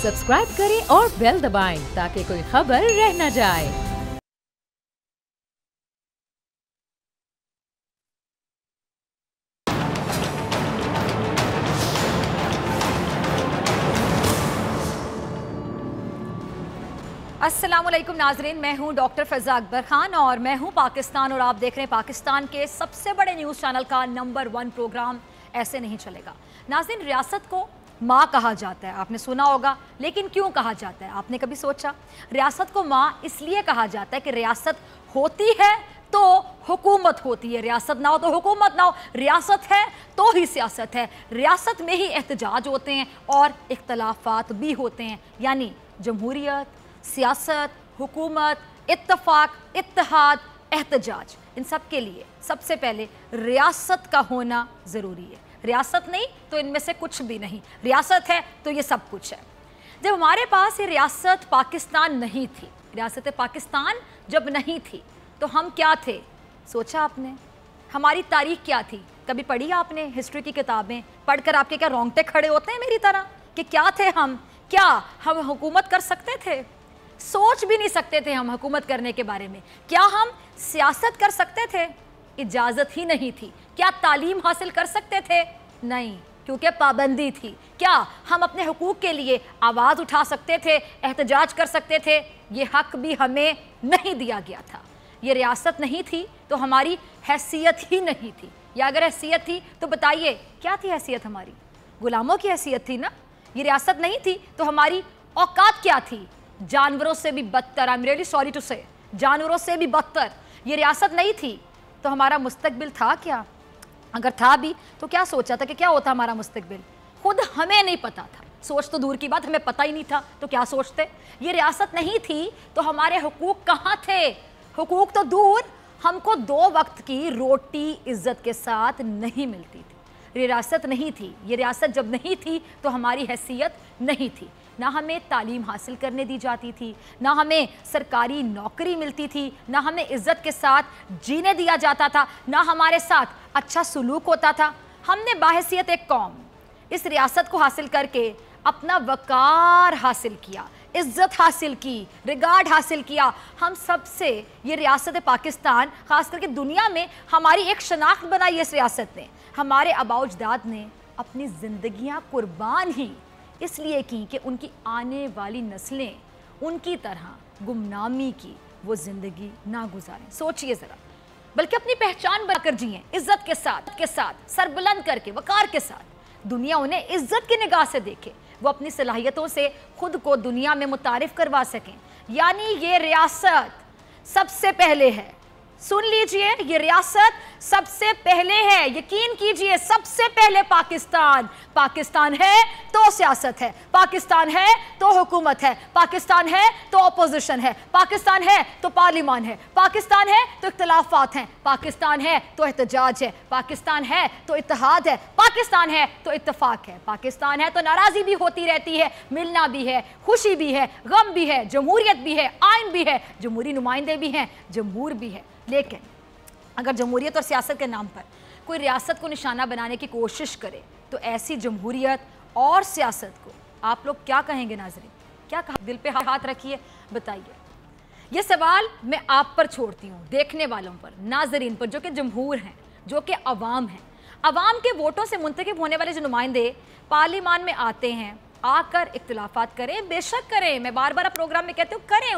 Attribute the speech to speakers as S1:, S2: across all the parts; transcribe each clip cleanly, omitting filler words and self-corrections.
S1: Subscribe करें और bell दबाएं ताकि कोई खबर रह न जाए।
S2: अस्सलामुअलैकुम नाजरीन, मैं हूं डॉक्टर फ़ज़ा अकबर खान और मैं हूं पाकिस्तान और आप देख रहे हैं पाकिस्तान के सबसे बड़े न्यूज़ चैनल का नंबर 1 प्रोग्राम ऐसे नहीं चलेगा। नाजरीन, रियासत को माँ कहा जाता है, आपने सुना होगा, लेकिन क्यों कहा जाता है? आपने कभी सोचा? रियासत को माँ इसलिए कहा जाता है कि रियासत होती है तो हुकूमत होती है, रियासत ना हो तो हुकूमत ना हो, रियासत है तो ही सियासत है, रियासत में ही एहतजाज होते हैं और इख्तलाफात भी होते हैं। यानी जमहूरियत, सियासत, हुकूमत, इत्तफाक, इत्तेहाद, एहतजाज, इन सब के लिए सबसे पहले रियासत का होना ज़रूरी है। रियासत नहीं तो इनमें से कुछ भी नहीं, रियासत है तो ये सब कुछ है। जब हमारे पास ये रियासत पाकिस्तान नहीं थी, रियासत पाकिस्तान जब नहीं थी तो हम क्या थे? सोचा आपने? हमारी तारीख क्या थी? कभी पढ़ी आपने हिस्ट्री की किताबें? पढ़कर आपके क्या रोंगटे खड़े होते हैं मेरी तरह कि क्या थे हम? क्या हम हुकूमत कर सकते थे? सोच भी नहीं सकते थे हम हुकूमत करने के बारे में। क्या हम सियासत कर सकते थे? इजाज़त ही नहीं थी। क्या तालीम हासिल कर सकते थे? नहीं, क्योंकि पाबंदी थी। क्या हम अपने हुकूक के लिए आवाज़ उठा सकते थे, एहतजाज कर सकते थे? ये हक भी हमें नहीं दिया गया था। ये रियासत नहीं थी तो हमारी हैसियत ही नहीं थी, या अगर हैसियत थी तो बताइए क्या थी हैसियत हमारी? गुलामों की हैसियत थी ना। ये रियासत नहीं थी तो हमारी औकात क्या थी? जानवरों से भी बदतर, I am really sorry to say, जानवरों से भी बदतर। ये रियासत नहीं थी तो हमारा मुस्तकबिल था क्या? अगर था भी तो क्या सोचा था कि क्या होता हमारा मुस्तकबिल? खुद हमें नहीं पता था। सोच तो दूर की बात, हमें पता ही नहीं था तो क्या सोचते? ये रियासत नहीं थी तो हमारे हुकूक कहाँ थे? हुकूक तो दूर, हमको 2 वक्त की रोटी इज्जत के साथ नहीं मिलती थी। रियासत नहीं थी। ये रियासत जब नहीं थी तो हमारी हैसियत नहीं थी। ना हमें तालीम हासिल करने दी जाती थी, ना हमें सरकारी नौकरी मिलती थी, ना हमें इज्जत के साथ जीने दिया जाता था, ना हमारे साथ अच्छा सलूक होता था। हमने बाहैसियत एक कौम इस रियासत को हासिल करके अपना वक़ार हासिल किया, इज्जत हासिल की, रिगार्ड हासिल किया। हम सबसे ये रियासत पाकिस्तान, ख़ास करके दुनिया में हमारी एक शनाख्त बनाई इस रियासत ने। हमारे आबा अजदाद ने अपनी ज़िंदगियाँ कुर्बान ही इसलिए की कि उनकी आने वाली नस्लें उनकी तरह गुमनामी की वो ज़िंदगी ना गुजारें। सोचिए ज़रा, बल्कि अपनी पहचान बनाकर जिएं, इज्जत के साथ सरबुलंद करके, वक़ार के साथ। दुनिया उन्हें इज्जत की निगाह से देखे, वो अपनी सलाहियतों से खुद को दुनिया में मुतारिफ करवा सकें। यानी ये रियासत सबसे पहले है। सुन लीजिए, ये रियासत सबसे पहले है। यकीन कीजिए, सबसे पहले पाकिस्तान। पाकिस्तान है तो सियासत है, पाकिस्तान है तो हुकूमत है, पाकिस्तान है तो अपोजिशन है, पाकिस्तान है तो पार्लिमान है, पाकिस्तान है तो इख्तलाफात हैं, पाकिस्तान है तो एहतजाज है, पाकिस्तान है तो इत्तेहाद है, पाकिस्तान है तो इत्तफाक है, पाकिस्तान है तो नाराज़गी भी होती रहती है, मिलना भी है, खुशी भी है, गम भी है, जमहूरियत भी है, आइन भी है, जमहूरी नुमाइंदे भी हैं, जमहूर भी है। लेकिन अगर जमहूरियत और सियासत के नाम पर कोई रियासत को निशाना बनाने की कोशिश करे तो ऐसी जमहूरियत और सियासत को आप लोग क्या कहेंगे? नाज़रीन, क्या कहा? दिल पे हाथ रखिए, बताइए। ये सवाल मैं आप पर छोड़ती हूँ, देखने वालों पर, नाज़रीन पर, जो कि जमहूर हैं, जो कि अवाम हैं। अवाम के वोटों से मुंतखब होने वाले जो नुमाइंदे पार्लिमान में आते हैं, आकर इख्तिलाफात करें, बेशक करें। मैं बार बार प्रोग्राम में कहती हूँ, करें,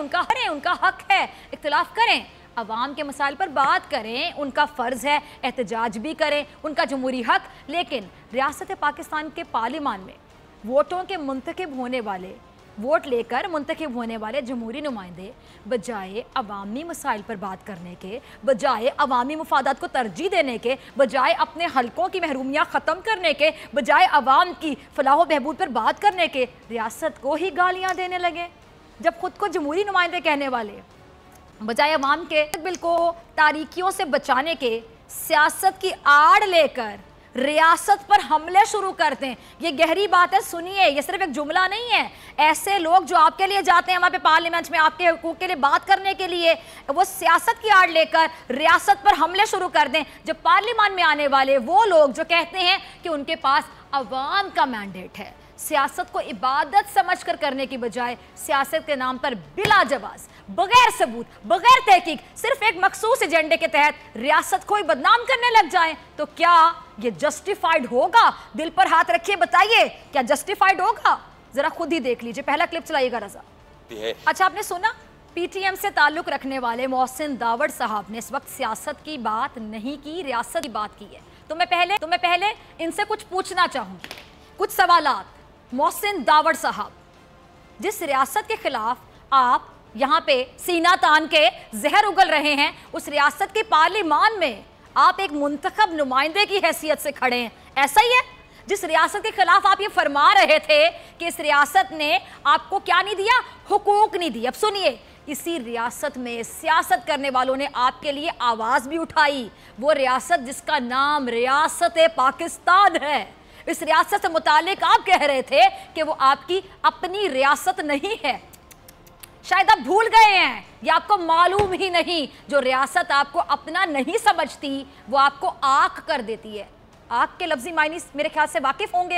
S2: उनका हक है, इख्तिलाफ करें, अवाम के मसाइल पर बात करें, उनका फ़र्ज़ है, एहतजाज भी करें, उनका जमहूरी हक। लेकिन रियासत पाकिस्तान के पार्लिमान में वोटों के मुंतखब होने वाले, वोट लेकर मुंतखब होने वाले जमहूरी नुमाइंदे बजाय अवामी मसाइल पर बात करने के, बजाय अवामी मुफादात को तरजीह देने के, बजाय अपने हलकों की महरूमियाँ ख़त्म करने के, बजाय अवाम की फलाह बहबूद पर बात करने के, रियासत को ही गालियाँ देने लगे। जब खुद को जमहूरी नुमाइंदे कहने वाले बजाय अवाम के बिल को तारीकियों से बचाने के सियासत की आड़ लेकर रियासत पर हमले शुरू करते हैं। ये गहरी बात है, सुनिए, ये सिर्फ एक जुमला नहीं है। ऐसे लोग जो आपके लिए जाते हैं वहाँ पे पार्लियामेंट में आपके हुकूक के लिए बात करने के लिए, वो सियासत की आड़ लेकर रियासत पर हमले शुरू कर दें। जब पार्लियामेंट में आने वाले वो लोग जो कहते हैं कि उनके पास अवाम का मैंडेट है, सियासत को इबादत समझकर करने की बजाय सियासत के नाम पर बिला जवाज, बगैर सबूत, बगैर तहकीक, सिर्फ एक मखसूस एजेंडे के तहत रियासत को ही बदनाम करने लग जाएं, तो क्या ये जस्टिफाइड होगा? दिल पर हाथ रखिए, बताइए क्या जस्टिफाइड होगा? जरा खुद ही देख लीजिए। पहला क्लिप चलाइएगा रजा। अच्छा, आपने सुना, पीटीएम से ताल्लुक रखने वाले मोहसिन दावड़ साहब ने इस वक्त सियासत की बात नहीं की, रियासत की बात की है। तो मैं पहले इनसे कुछ पूछना चाहूंगी, कुछ सवालात। मोहसिन दावड़ साहब, जिस रियासत के खिलाफ आप यहाँ पे सीना तान के जहर उगल रहे हैं, उस रियासत की पार्लियामान में आप एक मुंतखब नुमाइंदे की हैसियत से खड़े हैं, ऐसा ही है? जिस रियासत के खिलाफ आप ये फरमा रहे थे कि इस रियासत ने आपको क्या नहीं दिया, हुकूक नहीं दी। अब सुनिए, इसी रियासत में सियासत करने वालों ने आपके लिए आवाज भी उठाई, वो रियासत जिसका नाम रियासत पाकिस्तान है। इस रियासत से मुतालिक आप कह रहे थे कि वो आपकी अपनी रियासत नहीं है। शायद आप भूल गए हैं या आपको मालूम ही नहीं, जो रियासत आपको अपना नहीं समझती वो आपको आक कर देती है। आक के लफ्जी मायने मेरे ख्याल से वाकिफ होंगे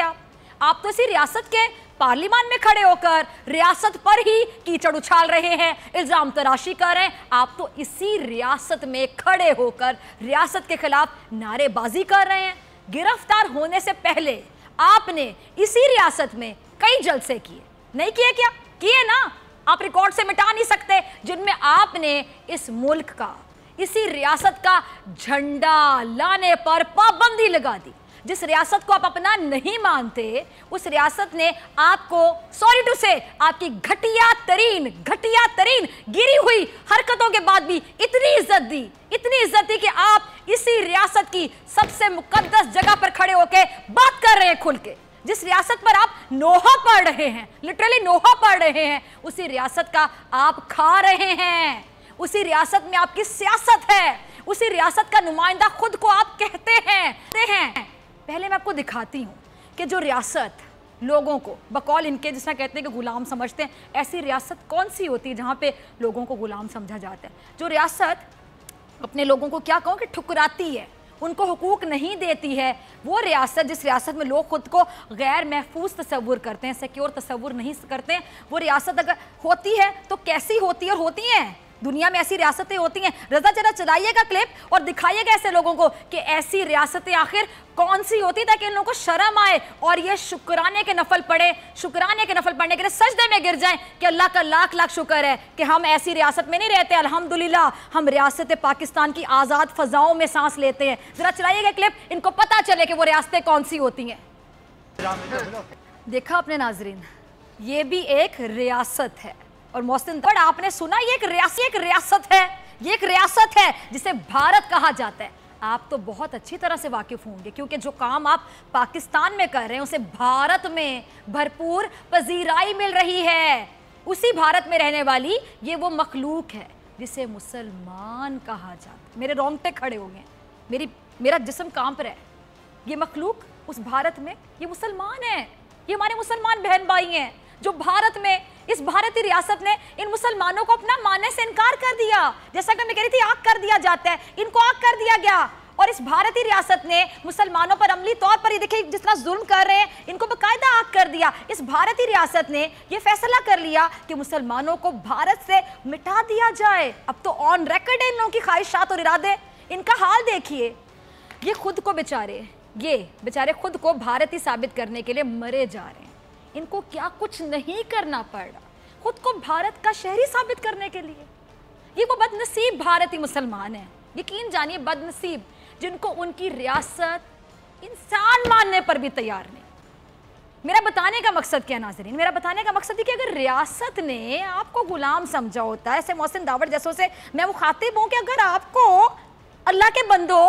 S2: आप तो इसी रियासत के पार्लियामान में खड़े होकर रियासत पर ही कीचड़ उछाल रहे हैं, इल्जाम तराशी कर रहे हैं। आप तो इसी रियासत में खड़े होकर रियासत के खिलाफ नारेबाजी कर रहे हैं। गिरफ्तार होने से पहले आपने इसी रियासत में कई जलसे किए, नहीं किए? क्या किए ना? आप रिकॉर्ड से मिटा नहीं सकते, जिनमें आपने इस मुल्क का, इसी रियासत का झंडा लाने पर पाबंदी लगा दी। जिस रियासत को आप अपना नहीं मानते, उस रियासत ने आपको, सॉरी टू से, आपकी घटिया तरीन गिरी हुई हरकतों के बाद भी इतनी इज्जत दी कि आप इसी रियासत की सबसे मुकद्दस जगह पर खड़े होकर बात कर रहे हैं खुल के। जिस रियासत पर आप नोहा पढ़ रहे हैं, लिटरली नोहा पढ़ रहे हैं, उसी रियासत का आप खा रहे हैं। उसी रियासत में आपकी सियासत है, उसी रियासत का नुमाइंदा खुद को आप कहते हैं। पहले मैं आपको दिखाती हूँ कि जो रियासत लोगों को बकौल इनके, जिसमें कहते हैं कि गुलाम समझते हैं, ऐसी रियासत कौन सी होती है जहाँ पे लोगों को गुलाम समझा जाता है? जो रियासत अपने लोगों को, क्या कहूँ कि ठुकराती है, उनको हुकूक नहीं देती है, वो रियासत, जिस रियासत में लोग खुद को गैर महफूज तस्वुर करते हैं, सिक्योर तस्वुर नहीं करते हैं, वो रियासत अगर होती है तो कैसी होती है? और होती हैं दुनिया में ऐसी रियासतें होती हैं। रजा जरा चलाइएगा क्लिप और दिखाइएगा ऐसे लोगों को कि ऐसी रियासतें आखिर कौन सी होती, ताकि इन लोगों को शर्म आए और ये शुक्राने के नफल पढ़ने के लिए सजदे में गिर जाएं कि अल्लाह का लाख लाख शुक्र है कि हम ऐसी रियासत में नहीं रहते, अल्हम्दुलिल्लाह हम रियासत पाकिस्तान की आज़ाद फजाओं में सांस लेते हैं। जरा चलाइएगा क्लिप, इनको पता चले कि वो रियासतें कौन सी होती हैं। देखा अपने नाजरीन, ये भी एक रियासत है। और मोहसिन दावड़, आपने सुना, ये एक रियासत है, ये एक रियासत है जिसे भारत कहा जाता है। आप तो बहुत अच्छी तरह से वाकिफ होंगे, क्योंकि जो काम आप पाकिस्तान में कर रहे हैं उसे भारत में भरपूर पजीराई मिल रही है। उसी भारत में रहने वाली ये वो मखलूक है जिसे मुसलमान कहा जाता है। मेरे रोंगटे खड़े हो गए, मेरा जिस्म कांप रहा है। ये मखलूक उस भारत में, ये मुसलमान है, ये हमारे मुसलमान बहन भाई हैं, जो भारत में, इस भारतीय रियासत ने इन मुसलमानों को अपना मानने से इनकार कर दिया। जैसा कि मैं कह रही थी, आग कर दिया जाता है, इनको आग कर दिया गया। और इस भारतीय रियासत ने मुसलमानों पर अमली तौर पर, ये देखिए जिस तरह जुल्म कर रहे हैं, इनको बाकायदा आग कर दिया। इस भारतीय रियासत ने ये फैसला कर लिया कि मुसलमानों को भारत से मिटा दिया जाए। अब तो ऑन रिकॉर्ड है इन लोगों की ख्वाहिशात और इरादे। इनका हाल देखिए, ये खुद को बेचारे खुद को भारतीय साबित करने के लिए मरे जा रहे हैं। इनको क्या कुछ नहीं करना पड़ रहा, खुद को भारत का शहरी साबित करने के लिए। ये वो बदनसीब भारतीय मुसलमान हैं, यकीन जानिए बदनसीब, जिनको उनकी रियासत इंसान मानने पर भी तैयार नहीं। मेरा बताने का मकसद क्या नाज़रीन? मेरा बताने का मकसद है कि अगर रियासत ने आपको गुलाम समझा होता है, ऐसे मोहसिन दावड़ जैसों से मैं वो खातिब हूँ कि अगर आपको, अल्लाह के बंदो,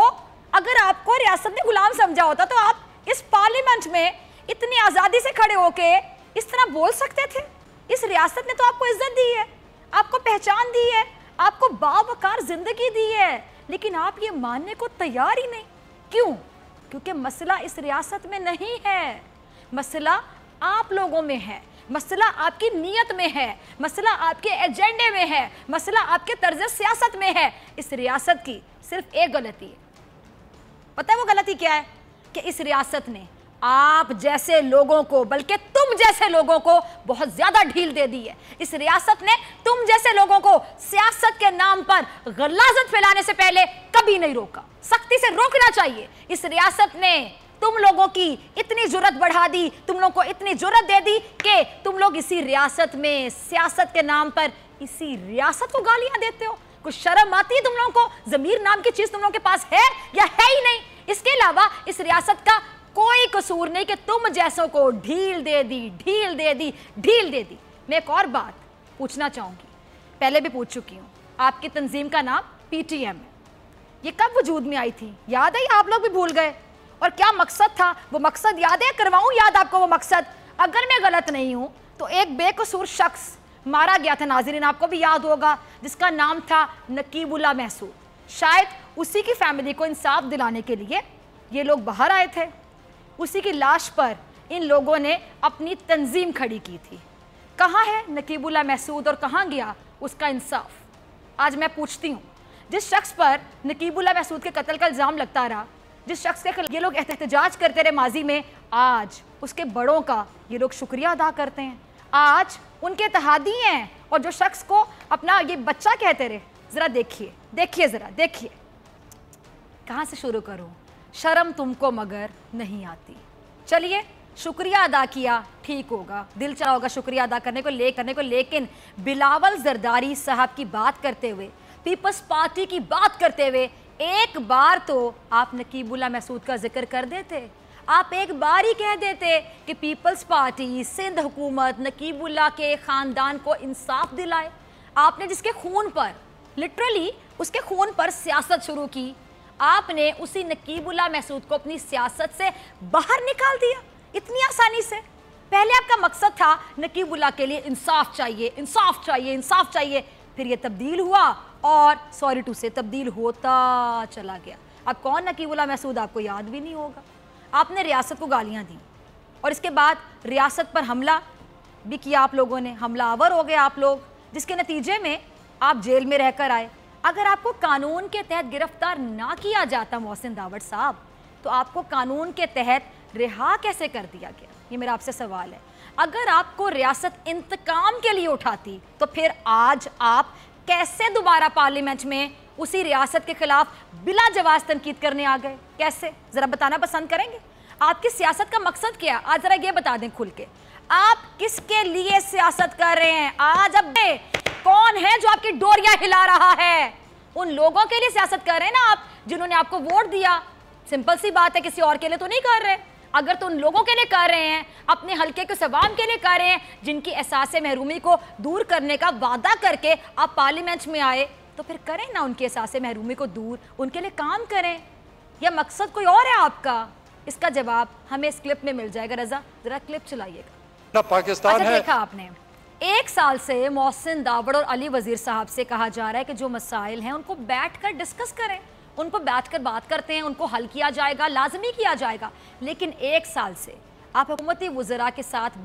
S2: अगर आपको रियासत ने गुलाम समझा होता तो आप इस पार्लियामेंट में इतनी आज़ादी से खड़े होके इस तरह बोल सकते थे। इस रियासत ने तो आपको इज्जत दी है, आपको पहचान दी है, आपको बावकार जिंदगी दी है, लेकिन आप ये मानने को तैयार ही नहीं। क्यों? क्योंकि मसला इस रियासत में नहीं है, मसला आप लोगों में है, मसला आपकी नीयत में है, मसला आपके एजेंडे में है, मसला आपके तर्ज सियासत में है। इस रियासत की सिर्फ एक गलती है, पता है वो गलती क्या है? कि इस रियासत ने آپ جیسے لوگوں کو, بلکہ تم جیسے لوگوں کو بہت زیادہ ڈھیل دے دی ہے. اس ریاست نے تم جیسے لوگوں کو سیاست کے نام پر غلاظت پھیلانے سے پہلے کبھی نہیں روکا. سختی سے روکنا چاہیے. اس ریاست نے تم لوگوں کی اتنی جرت بڑھا دی, تم لوگوں کو اتنی جرت دے دی کہ تم لوگ اسی ریاست میں سیاست کے نام پر اسی ریاست کو گالیاں دیتے ہو. کچھ شرم آتی ہے تم لوگوں کو؟ ضمیر نام کی چیز تم لوگوں کے پاس ہے یا ہے ہی نہیں؟ اس کے علاوہ اس ریاست کا کوئی قصور نہیں کہ تم جیسوں کو ڈھیل دے دی, ڈھیل دے دی, ڈھیل دے دی. میں ایک اور بات پوچھنا چاہوں گی, پہلے بھی پوچھ چکی ہوں. آپ کی تنظیم کا نام پی ٹی ایم ہے. یہ کب وجود میں آئی تھی؟ یاد ہے یا آپ لوگ بھی بھول گئے؟ اور کیا مقصد تھا؟ وہ مقصد یاد ہے؟ کرواؤں یاد آپ کو وہ مقصد. اگر میں غلط نہیں ہوں تو ایک بے قصور شخص مارا گیا تھا, ناظرین آپ کو بھی یاد ہوگا, جس کا نام تھا نقیب اللہ محسود. شاید اسی کی فیملی کو انصاف دلانے کے لیے یہ لوگ باہر آئے تھے. اسی کی لاش پر ان لوگوں نے اپنی تنظیم کھڑی کی تھی. کہاں ہے نقیب اللہ محسود اور کہاں گیا اس کا انصاف؟ آج میں پوچھتی ہوں, جس شخص پر نقیب اللہ محسود کے قتل کا الزام لگتا رہا, جس شخص کے خلاف یہ لوگ احتجاج کرتے رہے ماضی میں, آج اس کے بڑوں کا یہ لوگ شکریہ ادا کرتے ہیں. آج ان کے اتحادی ہیں. اور جو شخص کو اپنا یہ بچہ کہتے رہے, ذرا دیکھیے ذرا دیکھیے. کہاں سے شروع کروں؟ شرم تم کو مگر نہیں آتی. چلیے شکریہ ادا کیا, ٹھیک ہوگا, دل چاہا ہوگا شکریہ ادا کرنے کو, لیکن بلاول زرداری صاحب کی بات کرتے ہوئے, پیپلز پارٹی کی بات کرتے ہوئے ایک بار تو آپ نقیب اللہ محسود کا ذکر کر دیتے. آپ ایک بار ہی کہہ دیتے کہ پیپلز پارٹی, سندھ حکومت نقیب اللہ کے خاندان کو انصاف دلائے. آپ نے جس کے خون پر, لٹرلی اس کے خون پر سیاست شروع کی, آپ نے اسی نقیب اللہ محسود کو اپنی سیاست سے باہر نکال دیا اتنی آسانی سے. پہلے آپ کا مقصد تھا نقیب اللہ کے لیے انصاف چاہیے, انصاف چاہیے, انصاف چاہیے. پھر یہ تبدیل ہوا اور سوری ٹو سے تبدیل ہوتا چلا گیا. اب کون نقیب اللہ محسود آپ کو یاد بھی نہیں ہوگا. آپ نے ریاست کو گالیاں دیں اور اس کے بعد ریاست پر حملہ بھی کیا آپ لوگوں نے, حملہ آور ہو گئے آپ لوگ, جس کے نتیجے میں آپ جیل میں رہ کر آئے. اگر آپ کو قانون کے تحت گرفتار نہ کیا جاتا محسن داوڑ صاحب, تو آپ کو قانون کے تحت رہا کیسے کر دیا گیا؟ یہ میرا آپ سے سوال ہے. اگر آپ کو ریاست انتقام کے لیے اٹھاتی تو پھر آج آپ کیسے دوبارہ پارلیمنٹ میں اسی ریاست کے خلاف بلا جواز تنقید کرنے آ گئے؟ کیسے؟ ذرا بتانا پسند کریں گے. آپ کی سیاست کا مقصد کیا؟ آج ذرا یہ بتا دیں کھل کے, آپ کس کے لیے سیاست کر رہے ہیں؟ آج اب کون ہے جو آپ کی ڈوریاں ہلا رہا ہے؟ ان لوگوں کے لیے سیاست کر رہے ہیں نا آپ, جنہوں نے آپ کو ووٹ دیا. سمپل سی بات ہے, کسی اور کے لیے تو نہیں کر رہے. اگر تو ان لوگوں کے لیے کر رہے ہیں, اپنے حلقے کے عوام کے لیے کر رہے ہیں, جن کی احساس محرومی کو دور کرنے کا وعدہ کر کے آپ پارلیمنٹ میں آئے, تو پھر کریں نا ان کے احساس محرومی کو دور, ان کے لیے کام کریں. یا مقصد کوئی اور ہے آپ کا؟ اس کا جواب ہمیں اس کلپ میں مل جائے گا. رضا ذرا کلپ چلائیے گا.
S3: پاکستان ہے.
S2: دیکھا آپ نے, ایک سال سے محسن داوڑ اور علی وزیر صاحب سے کہا جا رہا ہے کہ جو مسائل ہیں ان کو بیٹھ کر ڈسکس کریں, ان کو بیٹھ کر بات کرتے ہیں, ان کو حل کیا جائے گا, لازمی کیا جائے گا. لیکن ایک سال سے آپ حکومتی وزراء کے ساتھ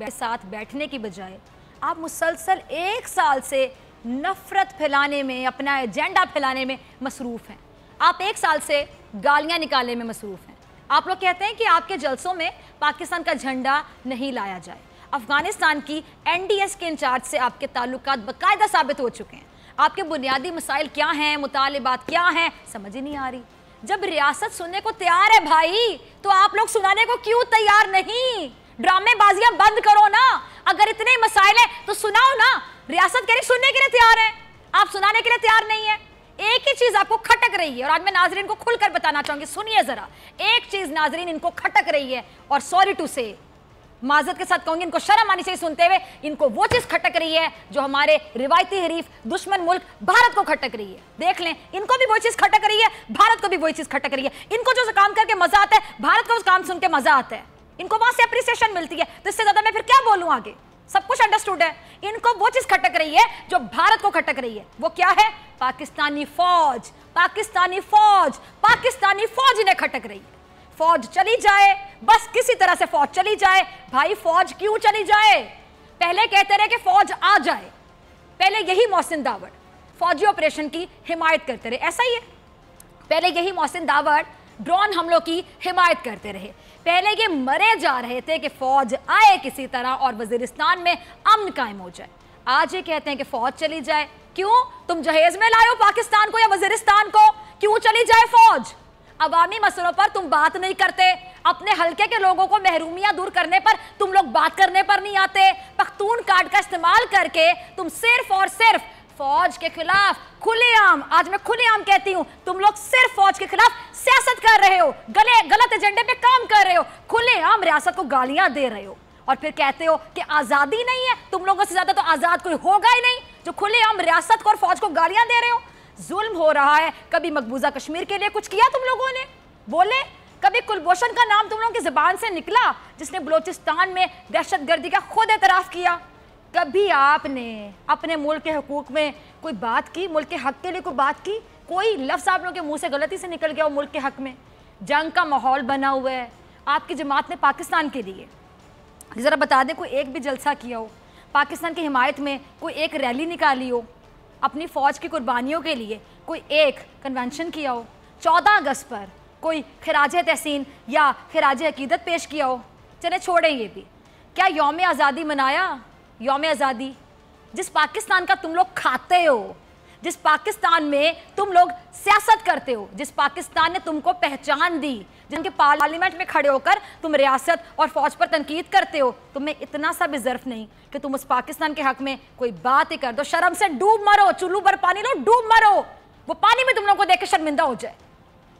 S2: بیٹھنے کی بجائے آپ مسلسل ایک سال سے نفرت پھیلانے میں, اپنا ایجنڈا پھیلانے میں مصروف ہیں. آپ ایک سال سے گالیاں نکالنے میں مصروف ہیں. آپ لوگ کہتے ہیں کہ آپ کے جلسوں میں پاکستان کا جھنڈا نہیں لایا جائے. افغانستان کی این ڈی ایس کے انچارج سے آپ کے تعلقات باقاعدہ ثابت ہو چکے ہیں. آپ کے بنیادی مسائل کیا ہیں, مطالبات کیا ہیں, سمجھ ہی نہیں آ رہی. جب ریاست سننے کو تیار ہے بھائی, تو آپ لوگ سنانے کو کیوں تیار نہیں؟ ڈرامے بازیاں بند کرو نا. اگر اتنے مسائل ہیں تو سناؤ نا. ریاست کہہ رہی سننے کے لیے تیار ہے, آپ سنانے کے لیے تیار نہیں ہے. ایک ہی چیز آپ کو کھٹک رہی ہے, اور آج میں ناظرین کو کھل کر بتانا چاہوں گی. سنیے ذرا, ایک چیز ناظرین ان کو کھٹک رہی ہے, اور سوری ٹو سے معذرت کے ساتھ کہوں گی, ان کو شرم آنی چاہیے سنتے ہوئے, ان کو وہ چیز کھٹک رہی ہے جو ہمارے روایتی حریف دشمن ملک بھارت کو کھٹک رہی ہے. دیکھ لیں, ان کو بھی وہی چیز کھٹک رہی ہے, بھارت کو بھی وہی چیز کھٹک رہی ہے. ان کو جو کام کر کے مزہ آتا ہے, بھارت کو اس کام سن کے مزہ آتا ہے. ان کو وہاں سے اپریسیشن ملتی ہے, تو اس سے زیادہ میں پھر کیا بولوں آگے؟ سب کچھ انڈرسٹوڈ ہے. ان کو وہ چیز کھٹک رہی ہے جو بھارت کو کھٹک رہی ہے. وہ کیا ہے؟ پاکستانی فوج, پاکستانی فوج, پاکستانی فوج انہیں کھٹک رہی ہے. فوج چلی جائے, بس کسی طرح سے فوج چلی جائے. بھائی فوج کیوں چلی جائے؟ پہلے کہتے رہے کہ فوج آ جائے. پہلے یہی محسن داوڑ فوجی آپریشن کی حمایت کرتے رہے, ایسا ہی ہے. پہلے یہی محسن داوڑ ڈرون حملوں کی حمایت کرتے رہے. پہلے یہ مرے جا رہے تھے کہ فوج آئے کسی طرح اور وزیرستان میں امن قائم ہو جائے. آج یہ کہتے ہیں کہ فوج چلی جائے. کیوں؟ تم جہیز میں لائے ہو پاکستان کو یا وزیرستان کو؟ کیوں چلی جائے فوج؟ عوامی مسئلوں پر تم بات نہیں کرتے. اپنے حلقے کے لوگوں کو محرومیاں دور کرنے پر تم لوگ بات کرنے پر نہیں آتے. پختون کارڈ کا استعمال کر کے تم صرف اور صرف فوج کے خلاف کھلے عام، آج میں کھلے عام کہتی ہوں، تم لوگ صرف فوج کے خلاف سیاست کر رہے ہو، غلط ایجنڈے پہ کام کر رہے ہو، کھلے عام ریاست کو گالیاں دے رہے ہو اور پھر کہتے ہو کہ آزادی نہیں ہے. تم لوگوں سے زیادہ تو آزاد کوئی ہوگا ہی نہیں جو کھلے عام ریاست کو اور فوج کو گالیاں دے رہے ہو. ظلم ہو رہا ہے. کبھی مقبوضہ کشمیر کے لیے کچھ کیا تم لوگوں نے؟ بولے؟ کبھی کلبھوشن کا نام تم لوگوں کی زبان سے نکلا جس نے بلوچستان میں دہشت گردی کا خود اعتراف کیا؟ کبھی آپ نے اپنے ملک کے حقوق میں کوئی بات کی؟ ملک کے حق کے لیے کوئی بات کی؟ کوئی لفظ آپ لوگوں کے منہ سے غلطی سے نکل گیا ہو ملک کے حق میں؟ جنگ کا ماحول بنا ہوا ہے. آپ کی جماعت نے پاکستان کے لیے ذرا بتا دیں کوئی ایک بھی جلسہ کیا ہو؟ پاکستان کی حمایت میں کوئی ایک ریلی نکالی ہو؟ اپنی فوج کی قربانیوں کے لیے کوئی ایک کنونشن کیا ہو؟ 14 اگست پر کوئی خراج تحسین یا خراج عقیدت پیش کیا ہو؟ چلیں چھوڑیں یہ بھی. کیا یوم آزادی منایا؟ یوم آزادی جس پاکستان کا تم لوگ کھاتے ہو، جس پاکستان میں تم لوگ سیاست کرتے ہو، جس پاکستان نے تم کو پہچان دی، جن کے پارلیمنٹ میں کھڑے ہو کر تم ریاست اور فوج پر تنقید کرتے ہو، تمہیں اتنا سا بھی ظرف نہیں کہ تم اس پاکستان کے حق میں کوئی بات ہی کر دو. شرم سے ڈوب مرو، چلو بھر پانی لو، ڈوب مرو، وہ پانی میں تم لوگوں کو دیکھ کے شرمندہ ہو جائے.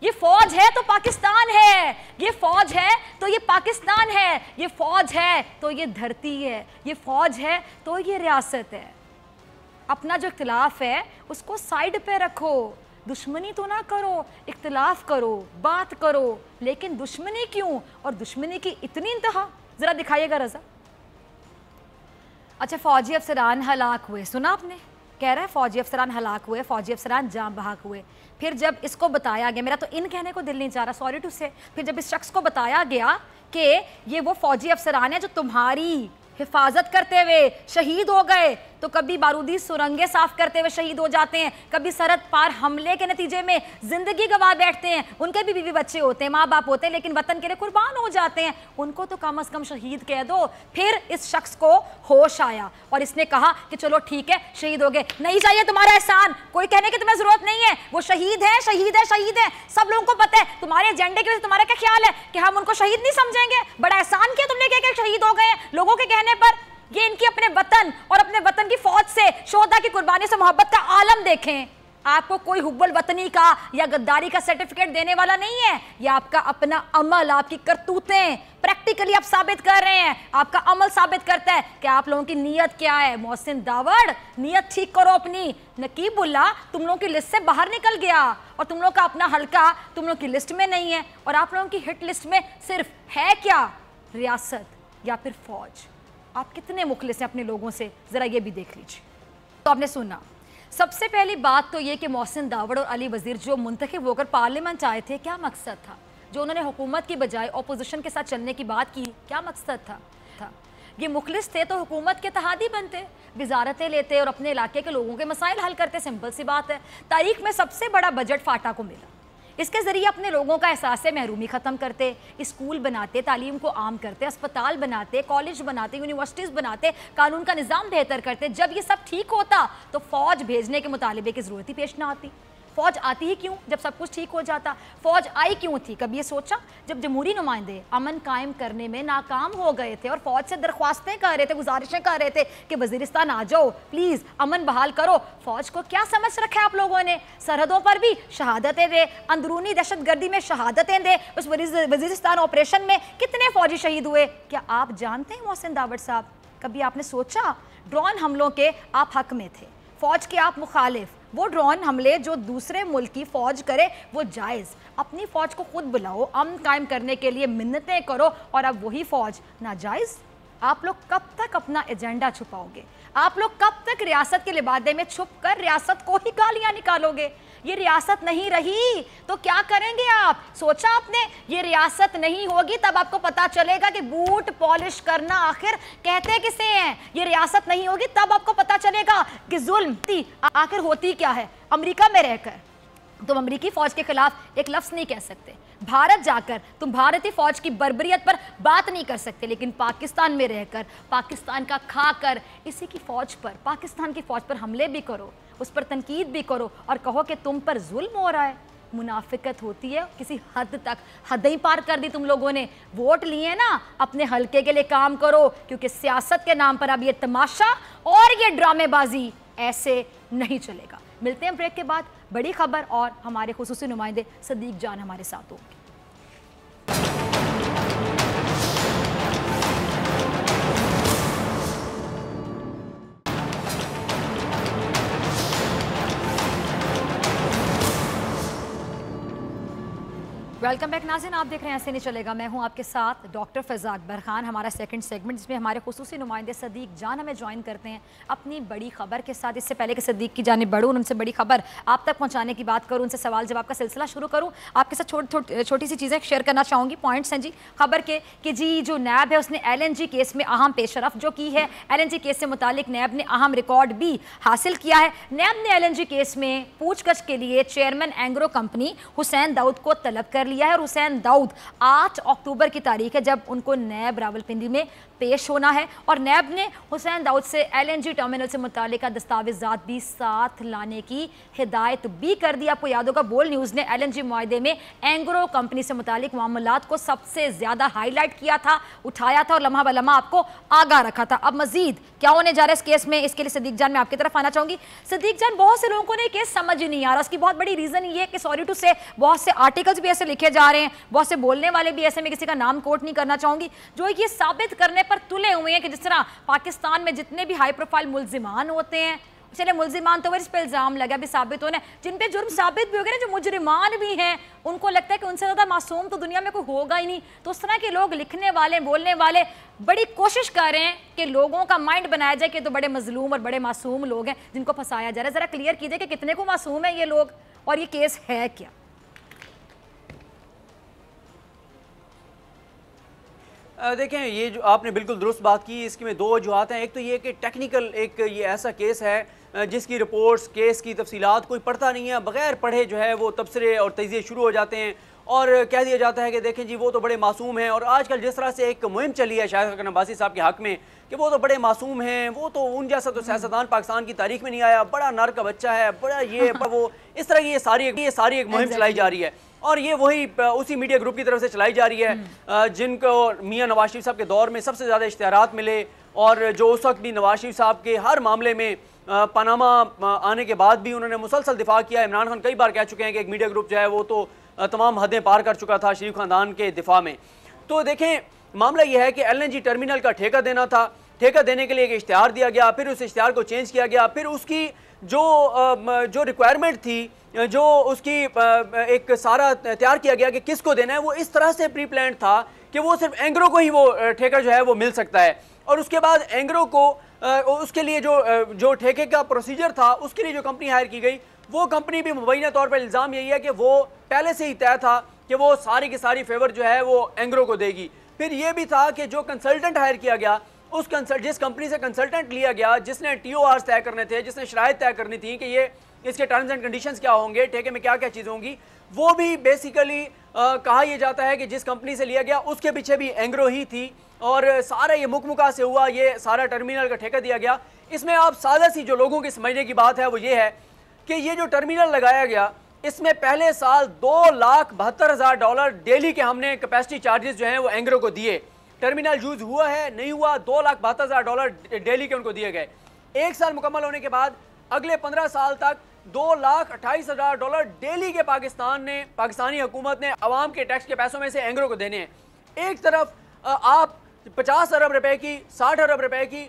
S2: یہ فوج ہے تو پاکستان ہے، یہ فوج ہے تو یہ پاکستان ہے، یہ فوج ہے تو یہ دھرتی ہے، یہ فوج ہے تو یہ ریاست ہے. اپنا جو اختلاف ہے اس کو سائیڈ پہ رکھو. دشمنی تو نہ کرو، اختلاف کرو، بات کرو، لیکن دشمنی کیوں؟ اور دشمنی کی اتنی انتہا ذرا دکھائیے گا رضا. اچھا، فوجی افسران ہلاک ہوئے، سنا آپ نے؟ کہہ رہا ہے فوجی افسران ہلاک ہوئے، فوجی افسران جاں بحق ہوئے. پھر جب اس کو بتایا گیا، میرا تو ان کہنے کو دل نہیں چاہ رہا، سوری ٹو سے، پھر جب اس شخص کو بتایا گیا کہ یہ وہ فوجی افسران ہیں جو تمہاری حفاظت کرتے ہوئے شہید ہو گئے، تو کبھی بارودی سرنگیں صاف کرتے ہوئے شہید ہو جاتے ہیں، کبھی سرحد پار حملے کے نتیجے میں زندگی گوا بیٹھتے ہیں، ان کے بھی بیوی بچے ہوتے ہیں، ماں باپ ہوتے ہیں، لیکن وطن کے لیے قربان ہو جاتے ہیں، ان کو تو کم از کم شہید کہہ دو. پھر اس شخص کو ہوش آیا اور اس نے کہا کہ چلو ٹھیک ہے، شہید ہو گئے، نہیں چاہیے تمہارا احسان، کوئی کہنے کی تمہیں ضرورت نہیں ہے، وہ شہید ہے، شہید ہے، شہید ہے، سب لوگوں کو پتہ ہے. تمہارے ایجنڈے کے وجہ سے تمہارا کیا خیال ہے کہ ہم ان کو شہید نہیں سمجھیں گے؟ بڑا احسان کیا تم نے کہ شہید ہو گئے ہیں لوگوں کے کہنے پر. یہ ان کی اپنے وطن اور اپنے وطن کی فوج سے، شہداء کی قربانی سے محبت کا عالم دیکھیں. آپ کو کوئی حب الوطنی کا یا غداری کا سرٹیفکیٹ دینے والا نہیں ہے. یہ آپ کا اپنا عمل، آپ کی کرتوتیں پریکٹیکلی آپ ثابت کر رہے ہیں. آپ کا عمل ثابت کرتا ہے کہ آپ لوگوں کی نیت کیا ہے. محسن داوڑ، نیت ٹھیک کرو اپنی. نقیب اللہ تم لوگوں کی لسٹ سے باہر نکل گیا اور تم لوگوں کا اپنا حلقہ تم لوگوں کی لسٹ میں نہیں ہے، اور آپ لوگوں کی ہٹ لسٹ میں صرف ہے کیا؟ ریاست یا پھر فوج. آپ کتنے مخلص ہیں اپنے لوگوں سے، ذرا یہ بھی دیکھ لیجیے. تو آپ نے سنا، سب سے پہلی بات تو یہ کہ محسن داوڑ اور علی وزیر جو منتخب ہو کر پارلیمنٹ آئے تھے، کیا مقصد تھا؟ جو انہوں نے حکومت کی بجائے اپوزیشن کے ساتھ چلنے کی بات کی، کیا مقصد تھا؟ یہ مخلص تھے تو حکومت کے اتحادی بنتے، وزارتیں لیتے اور اپنے علاقے کے لوگوں کے مسائل حل کرتے. سمپل سی بات ہے. تاریخ میں سب سے بڑا بجٹ فاٹا کو ملا. اس کے ذریعے اپنے لوگوں کا احساس محرومی ختم کرتے، اسکول بناتے، تعلیم کو عام کرتے، اسپتال بناتے، کالج بناتے، یونیورسٹیز بناتے، قانون کا نظام بہتر کرتے. جب یہ سب ٹھیک ہوتا تو فوج بھیجنے کے مطالبے کی ضرورت ہی پیش نہ آتی. فوج آتی ہی کیوں جب سب کچھ ٹھیک ہو جاتا؟ فوج آئی کیوں تھی؟ کبھی یہ سوچا؟ جب جمہوری نمائندے امن قائم کرنے میں ناکام ہو گئے تھے اور فوج سے درخواستیں کر رہے تھے، گزارشیں کر رہے تھے کہ وزیرستان آ جاؤ، پلیز امن بحال کرو، فوج کو کیا سمجھ رکھا ہے آپ لوگوں نے؟ سرحدوں پر بھی شہادتیں دے، اندرونی دہشت گردی میں شہادتیں دے. اس وزیرستان آپریشن میں کتنے فوجی شہید ہوئے کیا آپ جانتے ہیں محسن داوڑ صاحب؟ کبھی آپ نے سوچا؟ ڈرون حملوں کے آپ حق میں تھے، فوج کے آپ مخالف. وہ ڈرون حملے جو دوسرے ملک کی فوج کرے وہ جائز. اپنی فوج کو خود بلاؤ، امن قائم کرنے کے لیے منتیں کرو، اور اب وہی فوج ناجائز. آپ لوگ کب تک اپنا ایجنڈا چھپاؤ گے؟ آپ لوگ کب تک ریاست کے لبادے میں چھپ کر ریاست کو ہی گالیاں نکالو گے؟ یہ ریاست نہیں رہی تو کیا کریں گے آپ؟ سوچا آپ نے؟ یہ ریاست نہیں ہوگی تب آپ کو پتا چلے گا کہ بوٹ پالش کرنا آخر کہتے کسے ہیں. یہ ریاست نہیں ہوگی تب آپ کو پتا چلے گا کہ ظلم آخر ہوتی کیا ہے. امریکہ میں رہ کر तुम अमरीकी फौज के खिलाफ एक लफ्ज़ नहीं कह सकते, भारत जाकर तुम भारतीय फौज की बर्बरियत पर बात नहीं कर सकते, लेकिन पाकिस्तान में रहकर, पाकिस्तान का खाकर इसी की फौज पर, पाकिस्तान की फौज पर हमले भी करो, उस पर तनकीद भी करो और कहो कि तुम पर जुल्म हो रहा है। मुनाफिकत होती है किसी हद तक, हद ही पार कर दी तुम लोगों ने। वोट लिए ना, अपने हल्के के लिए काम करो, क्योंकि सियासत के नाम पर अब ये तमाशा और ये ड्रामेबाजी ऐसे नहीं चलेगा। मिलते हैं ब्रेक के बाद, बड़ी खबर और हमारे खुसूसी नुमाइंदे सदीक जान हमारे साथ होंगे। वेलकम बैक नाज़रीन, आप देख रहे हैं ऐसे नहीं चलेगा। मैं हूं आपके साथ डॉक्टर फ़ैज़ा अकबर खान। हमारा सेकंड सेगमेंट जिसमें हमारे खुसूसी नुमाइंदे सदीक जान हमें ज्वाइन करते हैं अपनी बड़ी खबर के साथ। इससे पहले कि सदीक की जानिब बढ़ूँ, उनसे बड़ी खबर आप तक पहुंचाने की बात करूं, उनसे सवाल जवाब का सिलसिला शुरू करूं, आपके साथ छोटी सी चीज़ें शेयर करना चाहूँगी। पॉइंट्स हैं जी खबर के कि जी जो नैब है उसने LNG केस में अहम पेशरफ जो की है। LNG केस से मुतालिक नैब ने अहम रिकॉर्ड भी हासिल किया है। नैब ने LNG केस में पूछगछ के लिए चेयरमैन एंग्रो कंपनी हुसैन दाऊद को तलब कर लिया है और हुसैन दाऊद 8 अक्टूबर की तारीख है जब उनको नैब रावलपिंडी में पेश होना है। और नैब ने हुसैन दाऊद से LNG टर्मिनल से मुतालिक दस्तावेजात भी साथ लाने की हिदायत भी कर दी। आपको याद होगा बोल न्यूज़ ने LNG मुआहदे में एंग्रो कंपनी से मुतालिक मामलात को सबसे ज़्यादा हाईलाइट किया था, उठाया था और लम्हा ब लम्हा आपको आगाह रखा था। अब मजीद क्या होने जा रहा है इस केस में, इसके लिए सदीक जान मैं आपकी तरफ आना चाहूँगी। सदीक जान, बहुत से लोगों को ये केस समझ ही नहीं आ रहा। उसकी बहुत बड़ी रीज़न ये है कि सॉरी टू से बहुत से आर्टिकल्स भी ऐसे लिखे जा रहे हैं, बहुत से बोलने वाले भी ऐसे, मैं किसी का नाम कोट नहीं करना चाहूँगी, जो ये साबित करने पर तुले हुए हैं कि जिस तरह पाकिस्तान में जितने भी हाई प्रोफाइल मुल्जिमान होते हैं, चले मुल्जिमान तो इस पर इल्ज़ाम लगा भी साबित होने, जिन पे जुर्म साबित भी हो गए ना, जो मुजरिमान भी हैं, उनको लगता है कि उनसे ज़्यादा मासूम तो दुनिया में कोई होगा ही नहीं। तो उस तरह के लोग लिखने वाले, बोलने वाले बड़ी कोशिश कर रहे हैं कि लोगों का माइंड बनाया जाए कि तो बड़े मजलूम और बड़े मासूम लोग हैं जिनको फंसाया जा रहा है। ज़रा क्लियर कीजिए कि कितने को मासूम है ये लोग और ये केस है क्या।
S3: देखें, ये जो आपने बिल्कुल दुरुस्त बात की, इसकी में दो वजूहत हैं। एक तो ये कि टेक्निकल एक ये ऐसा केस है जिसकी रिपोर्ट्स, केस की तफसीलात कोई पढ़ता नहीं है, बग़ैर पढ़े जो है वो तबसरे और तजिए शुरू हो जाते हैं और कह दिया जाता है कि देखें जी वो तो बड़े मासूम हैं। और आजकल जिस तरह से एक मुहिम चली है शाहिद खलील अब्बासी साहब के हक़ में कि वो तो बड़े मासूम हैं, वो तो उन जैसा तो सियासतदान पाकिस्तान की तारीख में नहीं आया, बड़ा नर का बच्चा है, बड़ा ये वो, इस तरह की ये सारी एक मुहिम चलाई जा रही है। और ये वही उसी मीडिया ग्रुप की तरफ से चलाई जा रही है जिनको मियां नवाज शरीफ साहब के दौर में सबसे ज़्यादा इश्तिहारात मिले और जो उस वक्त भी नवाज शरीफ साहब के हर मामले में पनामा आने के बाद भी उन्होंने मुसलसल दिफा किया। इमरान खान कई बार कह चुके हैं कि एक मीडिया ग्रुप जो है वो तो तमाम हदें पार कर चुका था शरीफ खानदान के दिफा में। तो देखें, मामला यह है कि LNG टर्मिनल का ठेका देना था, ठेका देने के लिए एक इश्तिहार दिया गया, फिर उस इश्तिहार को चेंज किया गया, फिर उसकी जो रिक्वायरमेंट थी, जो उसकी एक सारा तैयार किया गया कि किसको देना है, वो इस तरह से प्री प्लान था कि वो सिर्फ एंग्रो को ही वो ठेका जो है वो मिल सकता है। और उसके बाद एंग्रो को उसके लिए जो ठेके का प्रोसीजर था उसके लिए जो कंपनी हायर की गई, वो कंपनी भी मुबैना तौर पर इल्ज़ाम यही है कि वो पहले से ही तय था कि वो सारी की सारी फेवर जो है वो एंग्रो को देगी। फिर ये भी था कि जो कंसल्टेंट हायर किया गया, जिस कंपनी से कंसल्टेंट लिया गया, जिसने TORs तय करने थे, जिसने शराइत तय करनी थी कि ये इसके टर्म्स एंड कंडीशंस क्या होंगे, ठेके में क्या क्या चीज़ें होंगी, वो भी बेसिकली कहा यह जाता है कि जिस कंपनी से लिया गया उसके पीछे भी एंग्रो ही थी और सारा ये मुकमुका से हुआ, ये सारा टर्मिनल का ठेका दिया गया। इसमें आप सादा सी जो लोगों की समझने की बात है वो ये है कि ये जो टर्मिनल लगाया गया, इसमें पहले साल $2,72,000 डेली के हमने कैपेसिटी चार्जेस जो हैं वो एंग्रो को दिए। टर्मिनल यूज हुआ है नहीं हुआ, $2,72,000 डेली के उनको दिए गए। एक साल मुकम्मल होने के बाद अगले 15 साल तक $2,28,000 डेली के पाकिस्तानी हुकूमत ने अवाम के टैक्स के पैसों में से एंग्रो को देने हैं। एक तरफ आप 50 अरब रुपए की, 60 अरब रुपए की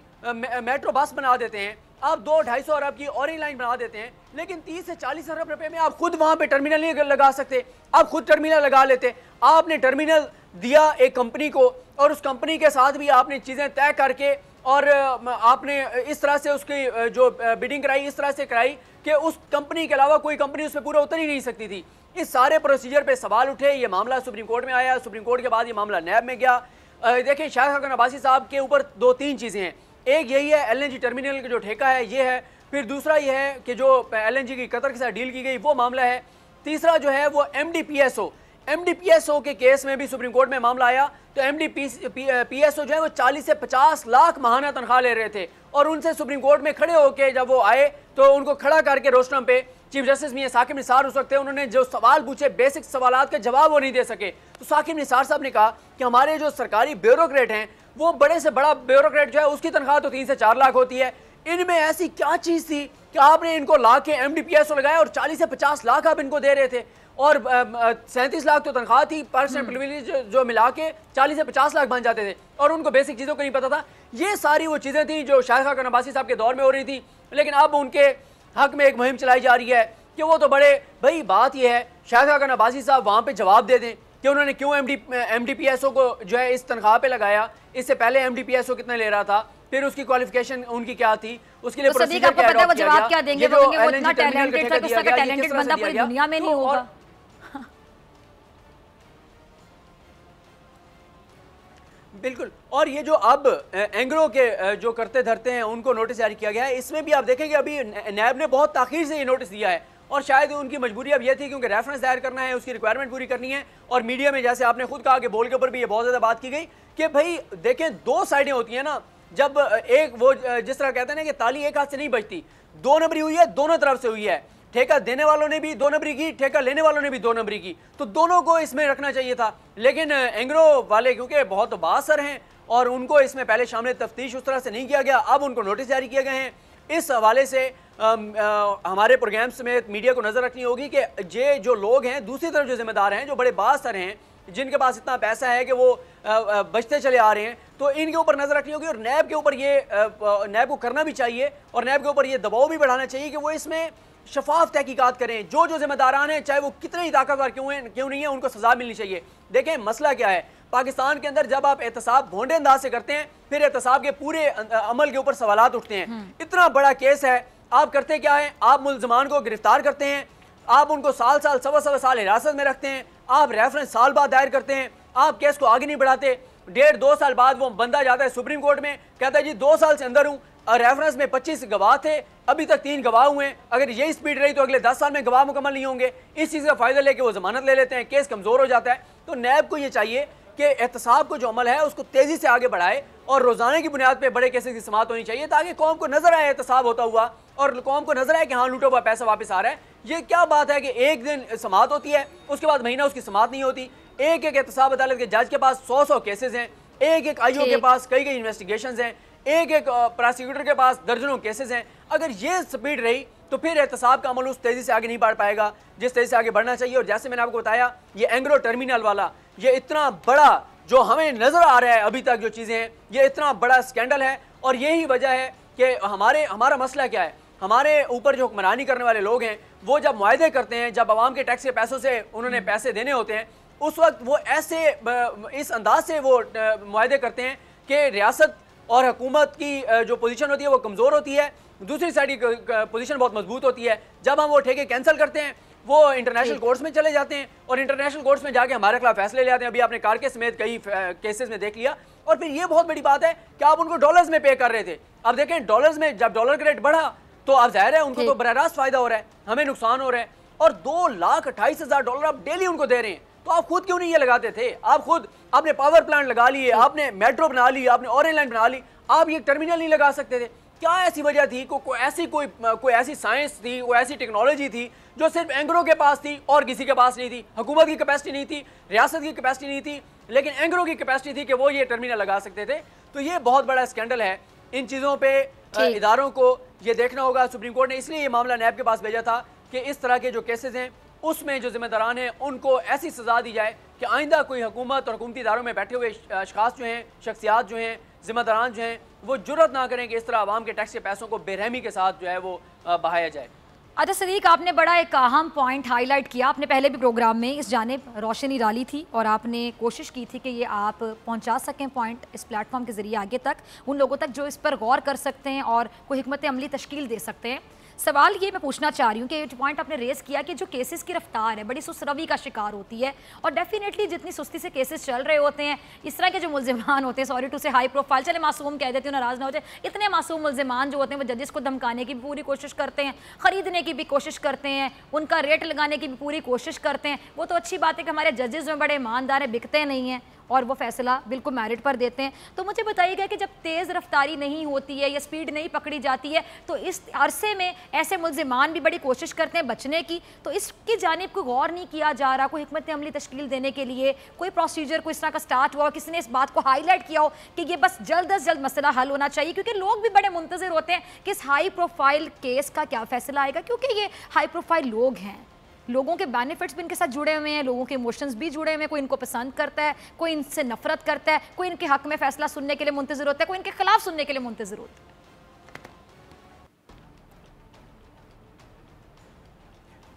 S3: मेट्रो बस बना देते हैं, आप 200-250 अरब की ऑरेंज लाइन बना देते हैं, लेकिन 30 से 40 अरब रुपए में आप खुद वहां पे टर्मिनल नहीं लगा सकते। आप खुद टर्मिनल लगा लेते। आपने टर्मिनल दिया एक कंपनी को और उस कंपनी के साथ भी आपने चीज़ें तय करके और आपने इस तरह से उसकी जो बिडिंग कराई, इस तरह से कराई कि उस कंपनी के अलावा कोई कंपनी उस पर पूरा उतर ही नहीं सकती थी। इस सारे प्रोसीजर पे सवाल उठे, ये मामला सुप्रीम कोर्ट में आया, सुप्रीम कोर्ट के बाद ये मामला नैब में गया। देखिए, शाहिद खलील अब्बासी साहब के ऊपर 2-3 चीज़ें हैं। एक यही है LNG टर्मिनल का जो ठेका है ये है, फिर दूसरा ये है कि जो LNG की कतर के साथ डील की गई वो मामला है, तीसरा जो है वो MDPSO के केस में भी सुप्रीम कोर्ट में मामला आया तो MDPSO जो है वो 40 से 50 लाख माहाना तनख्वाह ले रहे थे और उनसे सुप्रीम कोर्ट में खड़े होके जब वो आए तो उनको खड़ा करके रोस्टरम पे चीफ जस्टिस मियां साकिब निसार उस वक्त थे, उन्होंने जो सवाल पूछे बेसिक सवालात का जवाब वो नहीं दे सके। तो साकिब निसार साहब ने कहा कि हमारे जो सरकारी ब्यूरोक्रेट हैं वो बड़े से बड़ा ब्यूरोक्रेट जो है उसकी तनख्वाह तो 3 से 4 लाख होती है, इनमें ऐसी क्या चीज़ थी कि आपने इनको ला के MDPSO लगाया और 40 से 50 लाख आप इनको दे रहे थे और 37 लाख तो तनख्वाह थी, पर्सनल प्रिविलेज जो मिला के 40 से 50 लाख बन जाते थे और उनको बेसिक चीज़ों को नहीं पता था। ये सारी वो चीज़ें थी जो शायद खान अब्बासी साहब के दौर में हो रही थी, लेकिन अब उनके हक में एक मुहिम चलाई जा रही है कि वो तो बड़े भाई बात ये है शायद खान अब्बासी साहब वहाँ पे जवाब दे दें कि उन्होंने क्यों MDPSO को जो है इस तनख्वाह पे लगाया, इससे पहले MDPSO कितना ले रहा था, फिर उसकी क्वालिफिकेशन उनकी क्या थी, उसके लिए प्रोसीजर क्या अडॉप्ट किया गया,
S2: क्या देंगे, वो इतना टैलेंटेड था कि उसका टैलेंटेड बंदा पूरी दुनिया में नहीं होगा।
S3: बिल्कुल। और ये जो अब एंग्रो के जो करते धरते हैं उनको नोटिस जारी किया गया है, इसमें भी आप देखेंगे अभी नैब ने बहुत ताखीर से ये नोटिस दिया है और शायद उनकी मजबूरी अब ये थी क्योंकि रेफरेंस दायर करना है, उसकी रिक्वायरमेंट पूरी करनी है और मीडिया में जैसे आपने खुद कहा कि बोल के ऊपर भी ये बहुत ज़्यादा बात की गई कि भाई देखें दो साइडें होती हैं ना, जब एक वो जिस तरह कहते हैं ना कि ताली एक हाथ से नहीं बजती, 2 नंबरी हुई है, दोनों तरफ से हुई है, ठेका देने वालों ने भी 2 नंबरी की, ठेका लेने वालों ने भी 2 नंबरी की, तो दोनों को इसमें रखना चाहिए था। लेकिन एंग्रो वाले क्योंकि बहुत बासर हैं और उनको इसमें पहले शामिल तफ्तीश उस तरह से नहीं किया गया, अब उनको नोटिस जारी किए गए हैं। इस हवाले से हमारे प्रोग्राम्स में मीडिया को नज़र रखनी होगी कि ये जो लोग हैं दूसरी तरफ जो जिम्मेदार हैं, जो बड़े बासर हैं, जिनके पास इतना पैसा है कि वो बचते चले आ रहे हैं, तो इनके ऊपर नज़र रखनी होगी और नैब के ऊपर ये नैब को करना भी चाहिए और नैब के ऊपर ये दबाव भी बढ़ाना चाहिए कि वो इसमें शफाफ तहकीकात करें। जो जिम्मेदारान हैं चाहे वो कितने ही ताकतवर क्यों नहीं है, उनको सजा मिलनी चाहिए। देखें मसला क्या है, पाकिस्तान के अंदर जब आप एहतसाब भोंडे अंदाज से करते हैं फिर एहतसाब के पूरे अमल के ऊपर सवालात उठते हैं। इतना बड़ा केस है, आप करते क्या है, आप मुल्ज़मान को गिरफ्तार करते हैं, आप उनको साल सवा साल हिरासत में रखते हैं, आप रेफरेंस साल बाद दायर करते हैं, आप केस को आगे नहीं बढ़ाते, 1.5-2 साल बाद वो बंदा जाता है सुप्रीम कोर्ट में, कहता है जी 2 साल से अंदर हूँ, और रेफरेंस में 25 गवाह थे, अभी तक 3 गवाह हुए हैं, अगर यही स्पीड रही तो अगले 10 साल में गवाह मुकम्मल नहीं होंगे। इस चीज़ का फ़ायदा लेके वो ज़मानत ले लेते हैं, केस कमज़ोर हो जाता है। तो नैब को ये चाहिए कि एहतसाब को जो अमल है उसको तेज़ी से आगे बढ़ाए और रोज़ाना की बुनियाद पर बड़े केसेस की समाअत होनी चाहिए ताकि कौम को नज़र आए एहतसाब होता हुआ और कौम को नज़र आए कि हाँ लूटा हुआ पैसा वापस आ रहा है। ये क्या बात है कि एक दिन समाअत होती है, उसके बाद महीना उसकी समाअत नहीं होती। एक एहतसाब अदालत के जज के पास 100 केसेस हैं, एक IO के पास कई इन्वेस्टिगेशंस हैं, एक प्रोसिक्यूटर के पास दर्जनों केसेस हैं। अगर ये स्पीड रही तो फिर एहतसाब का अमल उस तेज़ी से आगे नहीं बढ़ पाएगा जिस तेज़ी से आगे बढ़ना चाहिए। और जैसे मैंने आपको बताया ये एंग्रो टर्मिनल वाला ये इतना बड़ा जो हमें नज़र आ रहा है अभी तक जो चीज़ें हैं, ये इतना बड़ा स्कैंडल है और यही वजह है कि हमारा मसला क्या है, हमारे ऊपर जो हुक्मरानी करने वाले लोग हैं वो जब मुआहदे करते हैं, जब आवाम के टैक्स के पैसों से उन्होंने पैसे देने होते हैं, उस वक्त वो ऐसे इस अंदाज से वो मुआहदे करते हैं कि रियासत और हुकूमत की जो पोजीशन होती है वो कमज़ोर होती है, दूसरी साइड की पोजीशन बहुत मजबूत होती है। जब हम वो ठेके कैंसिल करते हैं वो इंटरनेशनल कोर्ट्स में चले जाते हैं और इंटरनेशनल कोर्ट्स में जाके हमारे खिलाफ फैसले ले आते हैं। अभी आपने कारके समेत कई केसेस में देख लिया। और फिर ये बहुत बड़ी बात है कि आप उनको डॉलर्स में पे कर रहे थे, अब देखें डॉलर्स में जब डॉलर का रेट बढ़ा तो अब जाहिर है उनको तो बराह रास्त फायदा हो रहा है, हमें नुकसान हो रहा है। और $2,28,000 आप डेली उनको दे रहे हैं, तो आप खुद क्यों नहीं ये लगाते थे? आप खुद आपने पावर प्लांट लगा लिए, आपने मेट्रो बना ली, आपने ऑरेंज लाइन बना ली, आप ये टर्मिनल नहीं लगा सकते थे? क्या ऐसी वजह थी? कोई ऐसी साइंस थी, कोई ऐसी टेक्नोलॉजी थी जो सिर्फ एंग्रो के पास थी और किसी के पास नहीं थी? हुकूमत की कैपेसिटी नहीं थी, रियासत की कैपेसिटी नहीं थी, लेकिन एंग्रो की कैपेसिटी थी कि वो ये टर्मिनल लगा सकते थे। तो ये बहुत बड़ा स्कैंडल है। इन चीज़ों पे इदारों को ये देखना होगा। सुप्रीम कोर्ट ने इसलिए ये मामला नैब के पास भेजा था कि इस तरह के जो केसेस हैं उसमें जो जिम्मेदारान हैं उनको ऐसी सज़ा दी जाए कि आइंदा कोई हुकूमत और हुकूमती इदारों में बैठे हुए अशखास जो हैं, शख्सियात जो हैं, जिम्मेदारान जो हैं, वो जुर्रत ना करें कि इस तरह आवाम के टैक्स के पैसों को बेरहमी के साथ जो है वो बहाया जाए।
S2: अच्छा सदीक, आपने बड़ा एक अहम पॉइंट हाईलाइट किया। आपने पहले भी प्रोग्राम में इस जानिब रोशनी डाली थी और आपने कोशिश की थी कि ये आप पहुंचा सकें पॉइंट इस प्लेटफॉर्म के ज़रिए आगे तक उन लोगों तक जो इस पर गौर कर सकते हैं और कोई हिकमत अमली तश्कील दे सकते हैं। सवाल ये मैं पूछना चाह रही हूँ कि जो पॉइंट आपने रेज किया कि जो केसेस की रफ्तार है बड़ी सुस्त रवि का शिकार होती है, और डेफिनेटली जितनी सुस्ती से केसेस चल रहे होते हैं, इस तरह के जो मुलजिमान होते हैं, सॉरी टू से हाई प्रोफाइल, चले मासूम कह देती हूँ, नाराज ना हो जाए, इतने मासूम मुलजिमान जो होते हैं वो जजेस को धमकाने की भी पूरी कोशिश करते हैं, खरीदने की भी कोशिश करते हैं, उनका रेट लगाने की भी पूरी कोशिश करते हैं। वो तो अच्छी बात है कि हमारे जजेस में बड़े ईमानदार हैं, बिकते नहीं हैं और वो फैसला बिल्कुल मेरिट पर देते हैं। तो मुझे बताइएगा कि जब तेज़ रफ्तारी नहीं होती है या स्पीड नहीं पकड़ी जाती है तो इस अरसे में ऐसे मुलजिमान भी बड़ी कोशिश करते हैं बचने की, तो इसकी जानिब कोई गौर नहीं किया जा रहा, कोई हिकमत अमली तश्कील देने के लिए कोई प्रोसीजर कोई इस तरह का स्टार्ट हुआ, किसी ने इस बात को हाईलाइट किया हो कि ये बस जल्द अज जल्द मसला हल होना चाहिए, क्योंकि लोग भी बड़े मुंतज़िर होते हैं कि इस हाई प्रोफाइल केस का क्या फैसला आएगा, क्योंकि ये हाई प्रोफाइल लोग हैं, लोगों के बेनिफिट्स भी इनके साथ जुड़े हुए हैं, लोगों के इमोशंस भी जुड़े हुए हैं, कोई इनको पसंद करता है, कोई इनसे नफरत करता है, कोई इनके हक में फैसला सुनने के लिए मुंतज़िर होता है, कोई इनके खिलाफ सुनने के लिए मुंतज़िर होता है।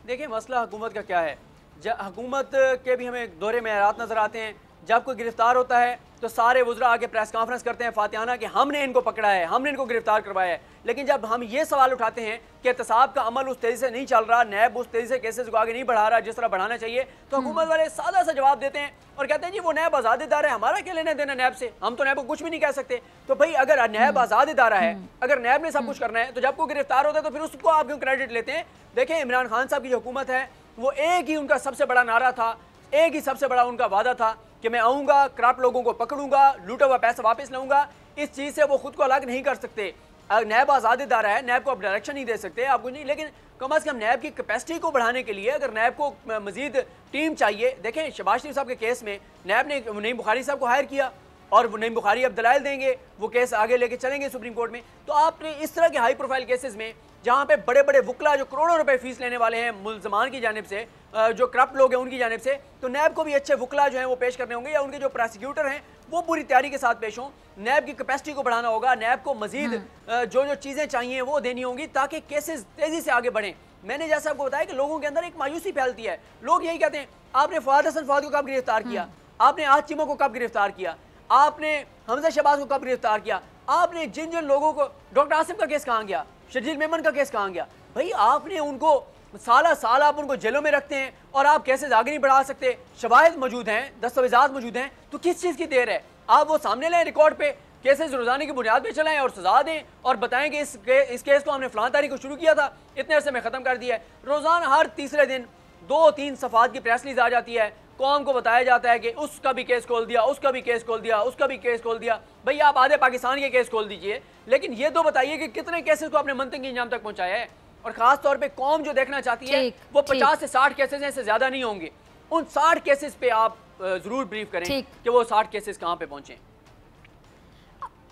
S3: देखिए मसला हुकूमत का क्या है, हुकूमत के भी हमें दोहरे मेयारात नज़र आते हैं। जब कोई गिरफ्तार होता है तो सारे वज़रा आके प्रेस कॉन्फ्रेंस करते हैं फातिहाना कि हमने इनको पकड़ा है, हमने इनको गिरफ्तार करवाया है। लेकिन जब हम ये सवाल उठाते हैं कि एहतसाब का अमल उस तेज़ी से नहीं चल रहा, नैब उस तेज़ी से केसेस को आगे नहीं बढ़ा रहा जिस तरह बढ़ाना चाहिए, तो हुकूमत वाले सादा सा जवाब देते हैं और कहते हैं जी वो नैब आज़ाद इदारा है, हमारा क्या लेना देना नैब से, हम तो नैब को कुछ भी नहीं कह सकते। तो भाई अगर नैब आज़ाद इदारा है, अगर नैब ने सब कुछ करना है, तो जब कोई गिरफ्तार होता है तो फिर उसको आप क्यों क्रेडिट लेते हैं। देखें इमरान खान साहब की जो हुकूमत है वो एक ही उनका सबसे बड़ा नारा था, एक ही सबसे बड़ा उनका वादा था कि मैं आऊँगा, करप्ट लोगों को पकड़ूंगा, लूटा हुआ पैसा वापस लाऊंगा। इस चीज़ से वो खुद को अलग नहीं कर सकते। नैब आज़ाद इदारा है, नैब को आप डायरेक्शन नहीं दे सकते, आप कुछ नहीं, लेकिन कम अज़ कम नैब की कैपेसिटी को बढ़ाने के लिए अगर नैब को मजीद टीम चाहिए। देखें शहबाज शरीफ साहब के केस में नैब ने नईम बुखारी साहब को हायर किया और नईम बुखारी अब दलाइल देंगे, वो केस आगे लेके चलेंगे सुप्रीम कोर्ट में। तो आपने इस तरह के हाई प्रोफाइल केसेस में जहाँ पे बड़े बड़े वकला जो करोड़ों रुपए फीस लेने वाले हैं मुलजमान की जानिब से, जो करप्ट लोग हैं उनकी जानिब से, तो नैब को भी अच्छे वकला जो हैं वो पेश करने होंगे या उनके जो प्रोसिक्यूटर हैं वो पूरी तैयारी के साथ पेश हों। नैब की कैपेसिटी को बढ़ाना होगा, नैब को मजीद जो जो चीज़ें चाहिए वो देनी होंगी ताकि केसेस तेज़ी से आगे बढ़ें। मैंने जैसा आपको बताया कि लोगों के अंदर एक मायूसी फैलती है, लोग यही कहते हैं आपने फवाद हसन फवाद को कब गिरफ्तार किया, आपने आज चीमो को कब गिरफ्तार किया, आपने हमजा शहबाज को कब गिरफ्तार किया, आपने जिन जिन लोगों को, डॉक्टर आसिम का केस कहाँ गया, शर्जील मेमन का केस कहाँ गया। भाई आपने उनको साला साल आप उनको जेलों में रखते हैं और आप केसेस आगे नहीं बढ़ा सकते, शवाहिद मौजूद हैं, दस्तावेजात मौजूद हैं, तो किस चीज़ की देर है। आप वो सामने लें रिकॉर्ड पे, केसेस रोजाना की बुनियाद पे चलाएं और सजा दें और बताएं कि इस केस को हमने फलां तारीख को शुरू किया था, इतने अरसे में ख़त्म कर दिया है। रोज़ाना हर तीसरे दिन 2-3 सफ़ात की प्रेस रिलीज आ जाती है, कौम को बताया जाता है कि उसका भी केस खोल दिया, उसका भी केस खोल दिया, उसका भी केस खोल दिया। भाई आप आधे पाकिस्तान के केस खोल दीजिए, लेकिन ये तो बताइए कि कितने केसेस को आपने मंतकी इंजाम तक पहुंचाया है। और खास तौर पे कौम जो देखना चाहती है वो 50 से 60 केसेस हैं, इससे ज्यादा नहीं होंगे। उन 60 केसेस पे आप जरूर ब्रीफ करें कि वो 60 केसेस कहाँ पे पहुंचे।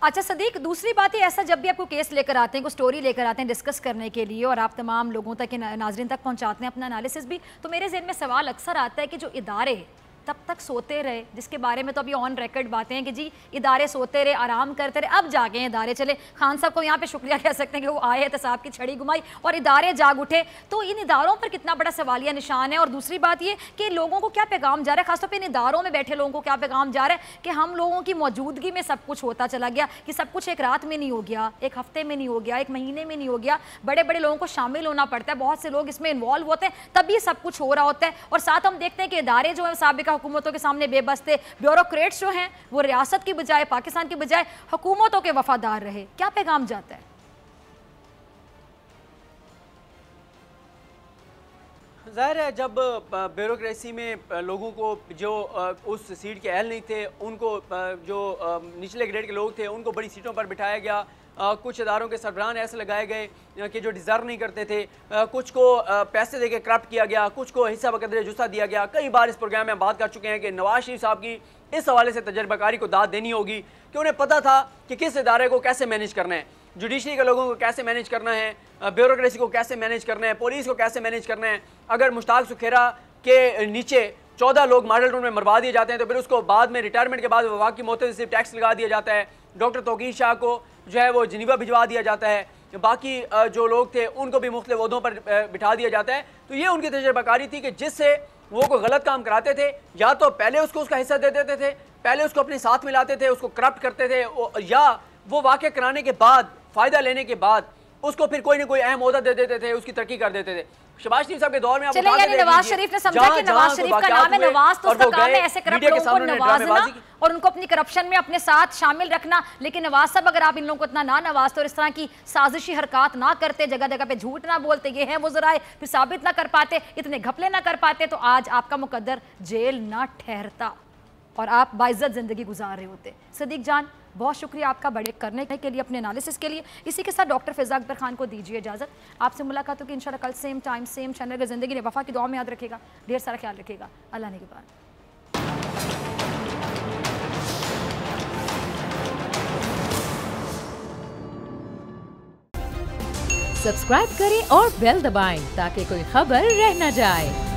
S2: अच्छा सदीक, दूसरी बात है ऐसा जब भी आपको केस लेकर आते हैं, कोई स्टोरी लेकर आते हैं डिस्कस करने के लिए और आप तमाम लोगों तक, नाजरीन तक पहुंचाते हैं अपना एनालिसिस भी, तो मेरे ज़हन में सवाल अक्सर आता है कि जो इदारे तब तक सोते रहे, जिसके बारे में तो अभी ऑन रिकॉर्ड बातें हैं कि जी इदारे सोते रहे, आराम करते रहे, अब जाके इदारे चले। खान साहब को यहाँ पे शुक्रिया कह सकते हैं कि वो आए, एहतसाब की छड़ी घुमाई और इदारे जाग उठे। तो इन इदारों पर कितना बड़ा सवालिया निशान है। और दूसरी बात ये कि लोगों को क्या पैगाम जा रहा है, खासतौर पर इन इदारों में बैठे लोगों को क्या पैगाम जा रहा है कि हम लोगों की मौजूदगी में सब कुछ होता चला गया, कि सब कुछ एक रात में नहीं हो गया, एक हफ्ते में नहीं हो गया, एक महीने में नहीं हो गया, बड़े बड़े लोगों को शामिल होना पड़ता है, बहुत से लोग इसमें इन्वॉल्व होते हैं, तभी सब कुछ हो रहा होता है। और साथ हम देखते हैं कि इदारे जो है साबिका हुकूमतों के सामने बेबस थे, ब्यूरोक्रेट्स जो हैं वो रियासत की बजाय, पाकिस्तान की बजाय हुकूमतों के वफादार रहे। क्या पैगाम जाता है?
S3: ज़ाहिर है जब ब्यूरोक्रेसी में लोगों को जो उस सीट के अहल नहीं थे, उनको जो निचले ग्रेड के लोग थे उनको बड़ी सीटों पर बिठाया गया, कुछ इदारों के सरबराह ऐसे लगाए गए कि जो डिज़र्व नहीं करते थे, कुछ को पैसे देके करप्ट किया गया, कुछ को हिस्सा बकदरे जुस्सा दिया गया। कई बार इस प्रोग्राम में हम बात कर चुके हैं कि नवाज शरीफ साहब की इस हवाले से तजर्बाकारी को दाद देनी होगी कि उन्हें पता था कि किस इदारे को कैसे मैनेज करना है, जुडिशरी के लोगों को कैसे मैनेज करना है, ब्यूरोक्रेसी को कैसे मैनेज करना है, पुलिस को कैसे मैनेज करना है। अगर मुश्ताक सुखेरा के नीचे 14 लोग मॉडल टाउन में मरवा दिए जाते हैं तो फिर उसको बाद में रिटायरमेंट के बाद वफाक की मौत से सिर्फ टैक्स लगा दिया जाता है। डॉक्टर तौकीर शाह को जो है वो जिनीवा भिजवा दिया जाता है, बाकी जो लोग थे उनको भी मुख्तलिफ ओहदों पर बिठा दिया जाता है। तो ये उनकी तजर्बाकारी थी कि जिससे वो कोई गलत काम कराते थे या तो पहले उसको उसका हिस्सा दे देते थे, पहले उसको अपने साथ मिलाते थे, उसको करप्ट करते थे, या वो वाक़या कराने के बाद, फ़ायदा लेने के बाद उसको फिर कोई ना कोई अहम ओहदा दे देते थे, उसकी तरक्की कर देते थे। शहबाज शरीफ साहब के दौर में आप
S2: चले यानी नवाज शरीफ ने समझा कि नवाज शरीफ का नाम है नवाज, तो उसका काम है ऐसे करप्ट लोगों को नवाजना और उनको अपनी करप्शन में अपने साथ शामिल रखना। लेकिन नवाज साहब अगर आप इन लोगों को इतना ना नवाजते और इस तरह की साजिशी हरकत ना करते, जगह जगह पे झूठ ना बोलते, ये है वो जराए फिर साबित ना कर पाते, इतने घपले ना कर पाते, तो आज आपका मुकद्दर जेल ना ठहरता और आप बाइज्जत ज़िंदगी गुजार रहे होते। सदीक जान, बहुत शुक्रिया आपका बड़े करने के लिए, अपने एनालिसिस के लिए। इसी के साथ डॉक्टर फ़ैज़ा अकबर खान को दीजिए इजाज़त। आपसे मुलाकात होगी इंशाल्लाह कल सेम टाइम सेम चैनल पर। ज़िंदगी ने वफ़ा की दुआ में याद रखेगा, ढेर सारा ख्याल रखेगा। अल्लाह ने के बाद
S1: सब्सक्राइब करें और बेल दबाएं ताकि कोई खबर रह न जाए।